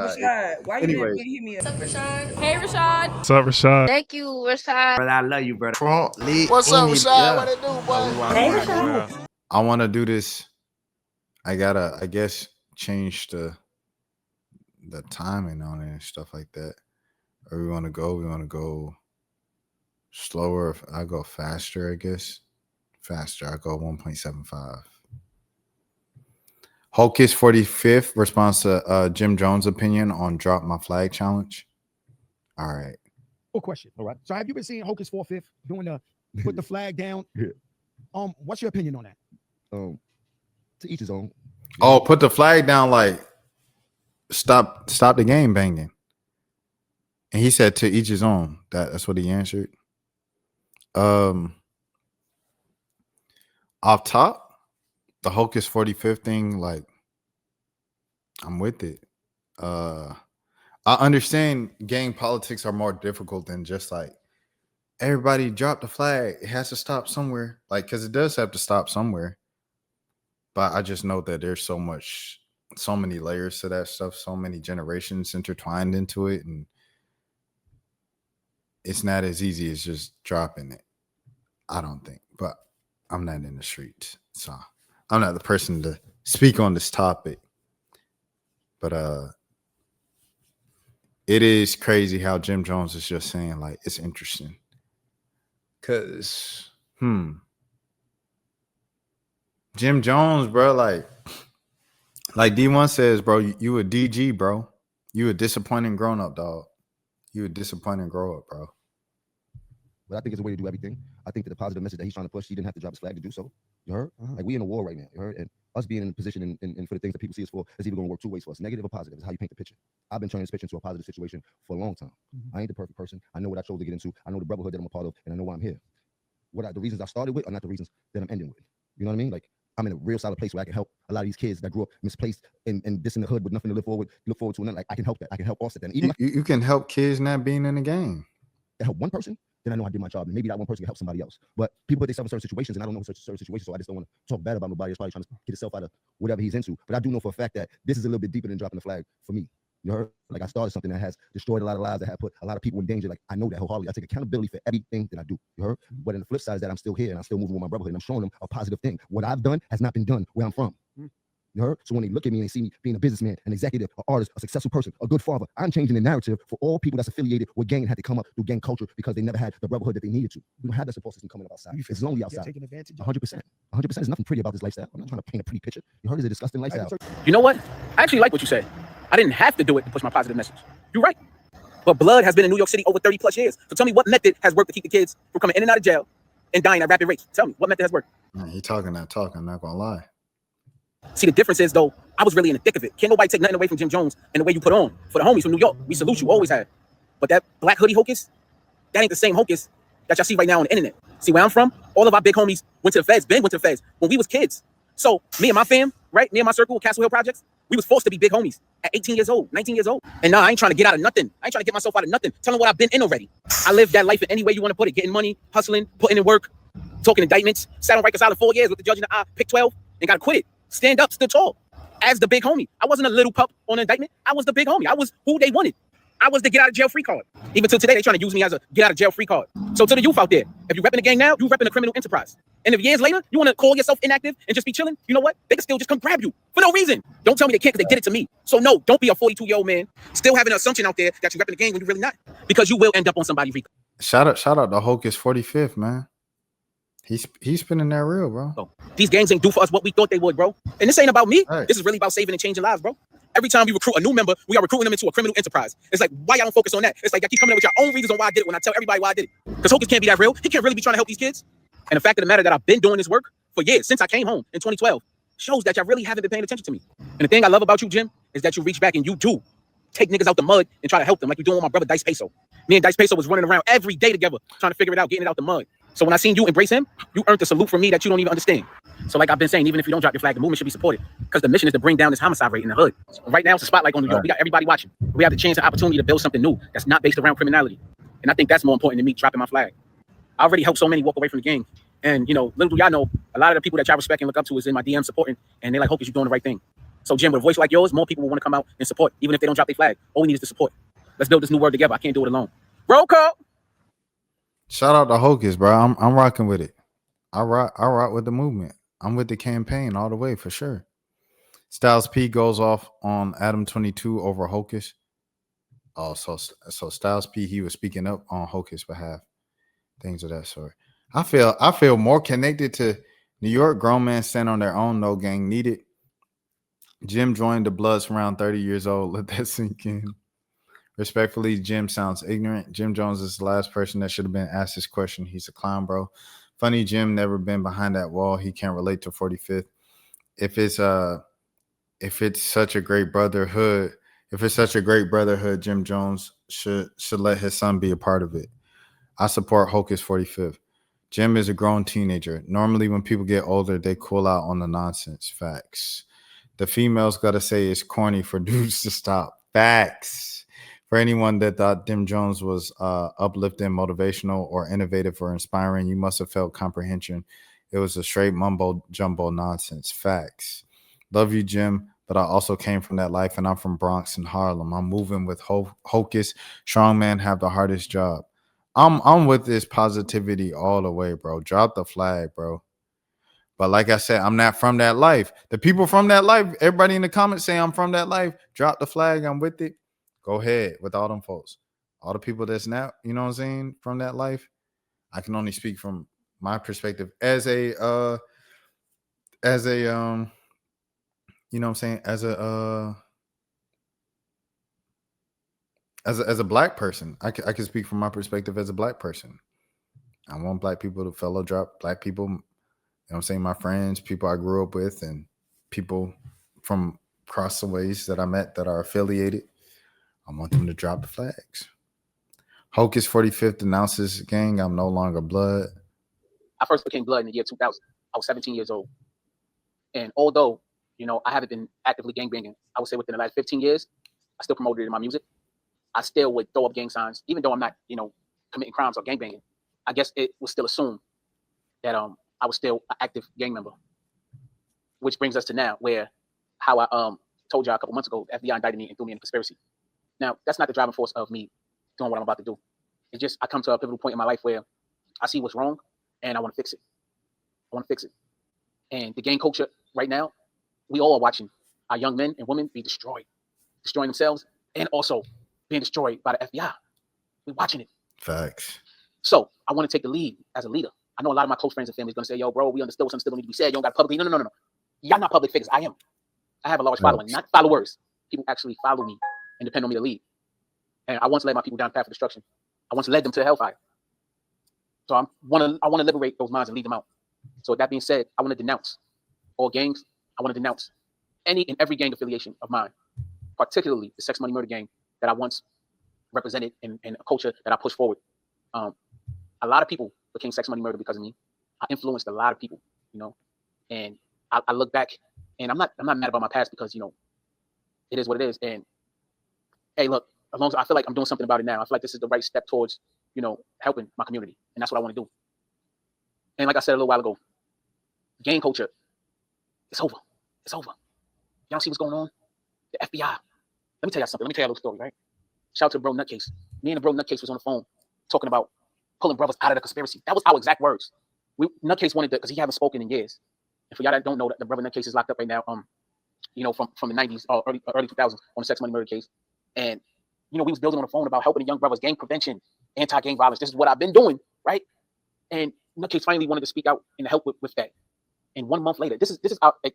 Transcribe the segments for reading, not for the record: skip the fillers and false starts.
Rashad, why you Anyway. didn't hit me up? What's up, Rashad? Hey, Rashad. What's up, Rashad? Thank you, Rashad. Brother, I love you, brother. What's up, Rashad? What it do, boy? Hey, Rashad. I want to do this. I gotta, I guess, change the timing on it and stuff like that. Or we want to go slower. I go faster, I guess. Faster. I go 1.75. Hocus 45th responds to Jim Jones' opinion on Drop My Flag challenge. All right. Good question. All right. So have you been seeing Hocus 45th doing the put the flag down? Yeah. What's your opinion on that? To each his own. Oh, put the flag down, like stop the game banging. And he said to each his own. That's what he answered. Off top, the Hocus 45th thing, like, I'm with it. I understand gang politics are more difficult than just like everybody drop the flag. It has to stop somewhere, like, because it does have to stop somewhere. But I just know that there's so many layers to that stuff, so many generations intertwined into it, and it's not as easy as just dropping it. I don't think, but I'm not in the streets, so I'm not the person to speak on this topic. But it is crazy how Jim Jones is just saying, like, it's interesting. Cause Jim Jones, bro, like D1 says, bro, you a DG, bro. You a disappointing grown up, dog. You a disappointing grow up, bro. But I think it's a way to do everything. I think that the positive message that he's trying to push, he didn't have to drop his flag to do so. You heard? Like, we in a war right now. You heard? And us being in a position and for the things that people see us for is either going to work two ways for us. Negative or positive is how you paint the picture. I've been turning this picture into a positive situation for a long time. I ain't the perfect person. I know what I chose to get into. I know the brotherhood that I'm a part of, and I know why I'm here. The reasons I started with are not the reasons that I'm ending with. You know what I mean? Like, I'm in a real solid place where I can help a lot of these kids that grew up misplaced and this in the hood with nothing to look forward to, and nothing. Like, I can help that. I can help offset that. And even you can help kids not being in the game. to help one person, then I know I did my job. And maybe that one person can help somebody else. But people put themselves in certain situations, and I don't know certain situations, so I just don't want to talk bad about nobody that's probably trying to get himself out of whatever he's into. But I do know for a fact that this is a little bit deeper than dropping the flag for me. You heard? Like, I started something that has destroyed a lot of lives, that have put a lot of people in danger. Like, I know that wholeheartedly. I take accountability for everything that I do. You heard? But on the flip side is that I'm still here and I'm still moving with my brotherhood, and I'm showing them a positive thing. What I've done has not been done where I'm from. You heard? So when they look at me and they see me being a businessman, an executive, an artist, a successful person, a good father, I'm changing the narrative for all people that's affiliated with gang and had to come up through gang culture because they never had the brotherhood that they needed to. We don't have that support system coming up outside. It's lonely outside. Taking advantage. 100%. 100%. There's nothing pretty about this lifestyle. I'm not trying to paint a pretty picture. You heard? It's a disgusting lifestyle. You know what? I actually like what you said. I didn't have to do it to push my positive message. You're right. But blood has been in New York City over 30 plus years. So tell me what method has worked to keep the kids from coming in and out of jail and dying at rapid rates. Tell me what method has worked. Man, he talking that talk. I'm not gonna lie. See, the difference is, though, I was really in the thick of it. Can't nobody take nothing away from Jim Jones and the way you put on. For the homies from New York, we salute you, always have. But that black hoodie Hocus, that ain't the same Hocus that y'all see right now on the internet. See, where I'm from, all of our big homies went to the feds, Ben went to the feds when we was kids. So me and my fam, right, me and my circle, Castle Hill Projects, we was forced to be big homies at 18 years old, 19 years old. And now I ain't trying to get out of nothing. I ain't trying to get myself out of nothing. Tell them what I've been in already. I lived that life in any way you want to put it. Getting money, hustling, putting in work, talking indictments, sat on Rikers Island 4 years with the judge in the eye, picked 12, and got acquitted. Stand up, stood tall. As the big homie. I wasn't a little pup on an indictment. I was the big homie. I was who they wanted. I was the get out of jail free card. Even till today, they trying to use me as a get out of jail free card. So to the youth out there, if you repping the gang now, you repping a criminal enterprise. And if years later, you want to call yourself inactive and just be chilling, you know what? They can still just come grab you for no reason. Don't tell me they can't because they did it to me. So no, don't be a 42-year-old man still having an assumption out there that you repping the gang when you're really not. Because you will end up on somebody's free card. Shout out to Hocus 45th, man. He's spinning that real, bro. So, these gangs ain't do for us what we thought they would, bro. And this ain't about me. Right. This is really about saving and changing lives, bro. Every time we recruit a new member, we are recruiting them into a criminal enterprise. It's like, why y'all don't focus on that? It's like, y'all keep coming up with your own reasons on why I did it when I tell everybody why I did it. Because Hocus can't be that real. He can't really be trying to help these kids. And the fact of the matter that I've been doing this work for years, since I came home in 2012, shows that y'all really haven't been paying attention to me. And the thing I love about you, Jim, is that you reach back and you do take niggas out the mud and try to help them like you're doing with my brother Dice Peso. Me and Dice Peso was running around every day together, trying to figure it out, getting it out the mud. So when I seen you embrace him, you earned the salute from me that you don't even understand. So like I've been saying, even if you don't drop your flag, the movement should be supported because the mission is to bring down this homicide rate in the hood. Right now, it's a spotlight on New York. We got everybody watching. We have the chance and opportunity to build something new that's not based around criminality. And I think that's more important than me dropping my flag. I already helped so many walk away from the gang. And, you know, little do y'all know, a lot of the people that y'all respect and look up to is in my DM supporting, and they're like, Hocus, you're doing the right thing. So, Jim, with a voice like yours, more people will want to come out and support, even if they don't drop their flag. All we need is the support. Let's build this new word together. I can't do it alone. Roll call. Shout out to Hocus, bro. I'm rocking with it. I rock with the movement. I'm with the campaign all the way for sure. Styles P goes off on Adam 22 over Hocus. Oh, so Styles P, he was speaking up on Hocus' behalf. Things of that sort. I feel more connected to New York. Grown men stand on their own. No gang needed. Jim joined the Bloods around 30 years old. Let that sink in. Respectfully, Jim sounds ignorant. Jim Jones is the last person that should have been asked this question. He's a clown, bro. Funny, Jim never been behind that wall. He can't relate to 45th. If it's such a great brotherhood, Jim Jones should let his son be a part of it. I support Hocus 45th. Jim is a grown teenager. Normally, when people get older, they cool out on the nonsense. Facts. The females got to say it's corny for dudes to stop. Facts. For anyone that thought Jim Jones was uplifting, motivational, or innovative or inspiring, you must have felt comprehension. It was a straight mumbo jumbo nonsense. Facts. Love you, Jim, but I also came from that life, and I'm from Bronx and Harlem. I'm moving with Hocus. Strong men have the hardest job. I'm with this positivity all the way, bro. Drop the flag, bro. But like I said, I'm not from that life. The people from that life, everybody in the comments say I'm from that life. Drop the flag. I'm with it. Go ahead with all them folks. All the people that's not, you know what I'm saying, from that life. I can only speak from my perspective as a you know what I'm saying, as a black person. I can speak from my perspective as a black person. I want black people to fellow drop black people. You know what I'm saying? My friends, people I grew up with, and people from across the ways that I met that are affiliated. I want them to drop the flags. Hocus 45th announces, gang, I'm no longer blood. I first became blood in the year 2000. I was 17 years old. And although, I haven't been actively gangbanging, I would say within the last 15 years, I still promoted it in my music. I still would throw up gang signs, even though I'm not, committing crimes or gangbanging. I guess it was still assumed that I was still an active gang member. Which brings us to now, where how I told y'all a couple months ago, the FBI indicted me and threw me in a conspiracy. Now, that's not the driving force of me doing what I'm about to do. It's just I come to a pivotal point in my life where I see what's wrong and I want to fix it. And the gang culture right now, we all are watching our young men and women be destroying themselves and also being destroyed by the FBI. We're watching it. Facts. So I want to take the lead as a leader. I know a lot of my close friends and family is going to say, yo, bro, we understood what's still need to be said. You don't got publicly. No. Y'all not public figures. I am. I have a large following, not followers. People actually follow me and depend on me to lead. And I want to led my people down the path of destruction. I once led them to hellfire. So I want to liberate those minds and lead them out. So with that being said, I want to denounce all gangs. I want to denounce any and every gang affiliation of mine, particularly the sex, money, murder gang that I once represented in a culture that I pushed forward. A lot of people became sex, money, murder because of me. I influenced a lot of people, and I look back and I'm not mad about my past because, it is what it is. And hey, look, as long as I feel like I'm doing something about it now, I feel like this is the right step towards, helping my community. And that's what I want to do. And like I said a little while ago, gang culture, it's over. It's over. Y'all see what's going on? The FBI. Let me tell you something. Let me tell you a little story, right? Shout out to Bro Nutcase. Me and the Bro Nutcase was on the phone talking about pulling brothers out of the conspiracy. That was our exact words. Nutcase wanted to, because he haven't spoken in years. And for y'all that don't know, that the brother Nutcase is locked up right now, from the 90s or early 2000s on the sex, money, murder case. And, we was building on the phone about helping the young brothers, gang prevention, anti-gang violence. This is what I've been doing, right? And Nutcase finally wanted to speak out and help with that. And 1 month later, this is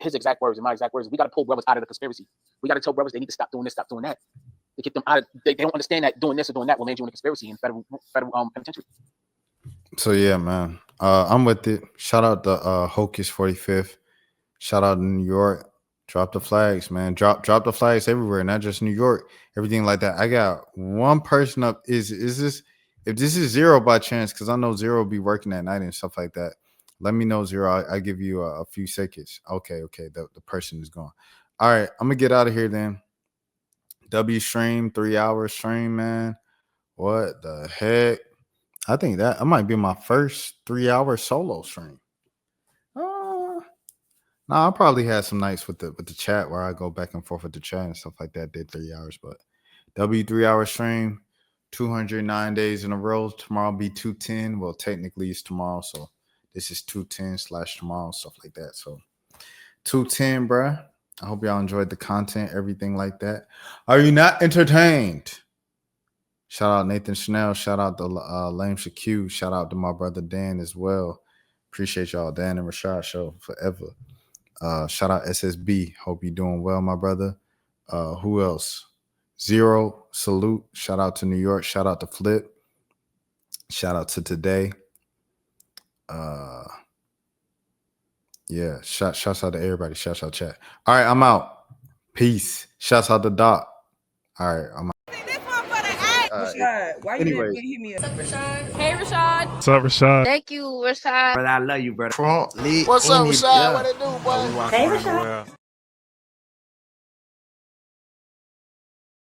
his exact words and my exact words. We got to pull brothers out of the conspiracy. We got to tell brothers they need to stop doing this, stop doing that. To get them out of, they don't understand that doing this or doing that will land you in a conspiracy in federal penitentiary. So yeah, man, I'm with it. Shout out to Hocus 45th. Shout out to New York. Drop the flags, man. Drop the flags everywhere, not just New York. Everything like that. I got one person up. Is this? If this is Zero by chance, because I know Zero will be working at night and stuff like that. Let me know, Zero. I give you a few seconds. Okay. The person is gone. All right, I'm gonna get out of here then. W stream, 3 hour stream, man. What the heck? I think that might be my first 3 hour solo stream. Nah, I probably had some nights with the chat where I go back and forth with the chat and stuff like that. Did 3 hours, but W 3 hour stream, 209 days in a row. Tomorrow be 210. Well, technically it's tomorrow, so this is 210/tomorrow, stuff like that. So 210, bruh. I hope y'all enjoyed the content, everything like that. Are you not entertained? Shout out Nathan Chanel. Shout out to Lame ShaQ. Shout out to my brother Dan as well. Appreciate y'all, Dan and Rashad show forever. Shout out SSB. Hope you're doing well, my brother. Who else? Zero. Salute. Shout out to New York. Shout out to Flip. Shout out to Today. Yeah. Shouts out to everybody. Shouts out chat. All right, I'm out. Peace. Shouts out to Doc. All right, I'm out. Rashad, why you didn't hit me up? Hey, Rashad. What's up, Rashad? Thank you, Rashad. Brother, I love you, brother. What's up, Rashad? What it do, boy? Hey, Rashad.